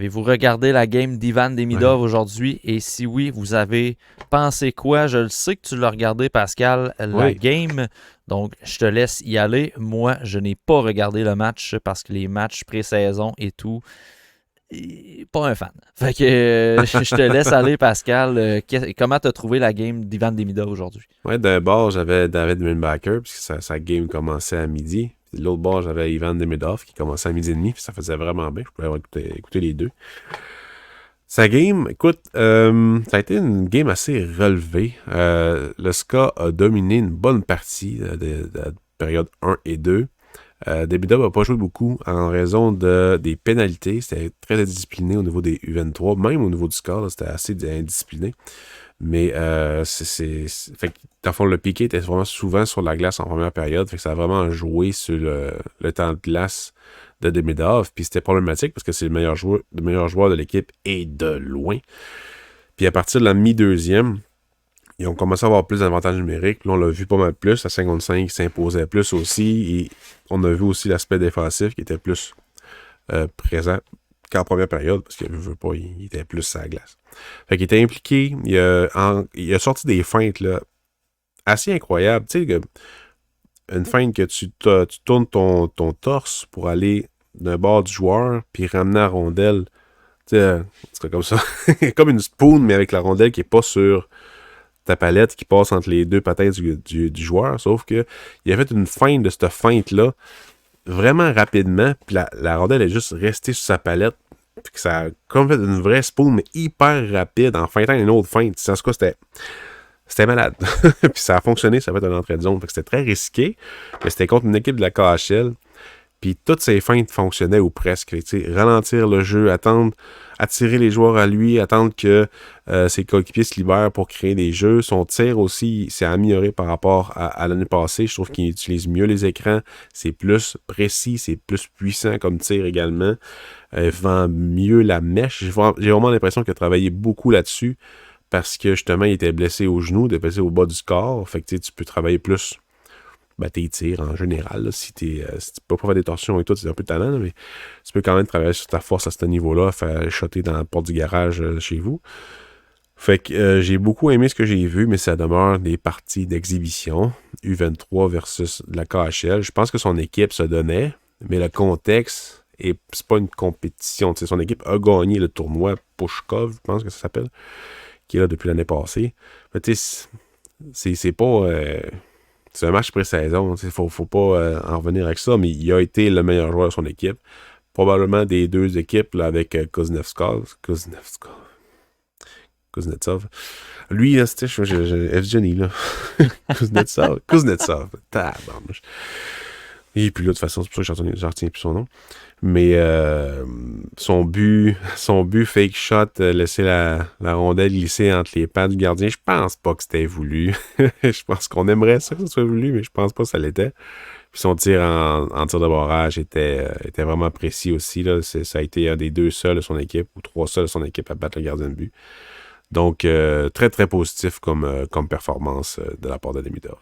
Avez-vous regardé la game d'Ivan Demidov aujourd'hui? Et si oui, vous avez pensé quoi? Je le sais que tu l'as regardé, Pascal, la Oui. game. Donc, je te laisse y aller. Moi, je n'ai pas regardé le match parce que les matchs pré-saison et tout, pas un fan. Fait que je te laisse aller, Pascal. Comment t'as trouvé la game d'Ivan Demidov aujourd'hui? Ouais, d'un bord, j'avais David Winbacker, puisque sa game commençait à midi. Puis de l'autre bord, j'avais Ivan Demidov qui commençait à midi et demi, puis ça faisait vraiment bien. Je pouvais avoir écouté les deux. Sa game, écoute, ça a été une game assez relevée. Le Ska a dominé une bonne partie de la période 1 et 2. Demidov n'a pas joué beaucoup en raison des pénalités. C'était très indiscipliné au niveau des U23, même au niveau du score, là, c'était assez indiscipliné. Mais fait que, dans le fond, le piqué était vraiment souvent sur la glace en première période. Fait que ça a vraiment joué sur le temps de glace de Demidov. Puis c'était problématique parce que c'est le meilleur joueur de l'équipe et de loin. Puis à partir de la mi-deuxième, ils ont commencé à avoir plus d'avantages numériques. Là, on l'a vu pas mal plus. À 55, ils s'imposaient plus aussi. Et on a vu aussi l'aspect défensif qui était plus présent qu'en première période parce qu'il veut pas, il était plus à la glace. Fait qu'il était impliqué. Il a sorti des feintes là, assez incroyables. Tu sais, une feinte que tu tournes ton torse pour aller d'un bord du joueur puis ramener la rondelle. Tu sais, c'est comme ça. Comme une spoon, mais avec la rondelle qui est pas sur ta palette, qui passe entre les deux patins du joueur. Sauf que il a fait une feinte de cette feinte-là vraiment rapidement, puis la rondelle est juste restée sur sa palette. Puis que ça a comme fait une vraie spoon, mais hyper rapide, en feintant une autre feinte. En tout cas, c'était malade. Puis ça a fonctionné, ça a fait une entrée de zone. Fait que c'était très risqué, mais c'était contre une équipe de la KHL. Puis toutes ces feintes fonctionnaient ou presque. Ralentir le jeu, attendre, attirer les joueurs à lui, attendre que ses coéquipiers se libèrent pour créer des jeux. Son tir aussi s'est amélioré par rapport à l'année passée. Je trouve qu'il utilise mieux les écrans. C'est plus précis, c'est plus puissant comme tir également. Vend mieux la mèche. J'ai vraiment l'impression qu'il a travaillé beaucoup là-dessus parce que justement, il était blessé au genou, il était blessé au bas du corps. Fait que tu peux travailler plus tes tirs en général. Là, si tu peux pas faire des torsions et tout, c'est un peu de talent, là, mais tu peux quand même travailler sur ta force à ce niveau-là, faire shotter dans la porte du garage chez vous. Fait que j'ai beaucoup aimé ce que j'ai vu, mais ça demeure des parties d'exhibition. U23 versus la KHL. Je pense que son équipe se donnait, mais le contexte, et c'est pas une compétition. T'sais, son équipe a gagné le tournoi Pushkov, je pense que ça s'appelle, qui est là depuis l'année passée. Mais tu sais, c'est pas... c'est un match pré-saison. Il faut pas en revenir avec ça, mais il a été le meilleur joueur de son équipe. Probablement des deux équipes là, avec Kuznetsov. Lui, là, c'était Evgeny, là. Kuznetsov. Tabarnouche. Et puis là, de toute façon, c'est pour ça que je retiens plus son nom. Mais son but fake shot, laisser la rondelle glisser entre les pattes du gardien, je pense pas que c'était voulu. Je pense qu'on aimerait ça que ce soit voulu, mais je pense pas que ça l'était. Puis son tir en tir de barrage était vraiment précis aussi. Là. Ça a été un des deux seuls de son équipe, ou trois seuls de son équipe à battre le gardien de but. Donc, très, très positif comme performance de la part de Demidov.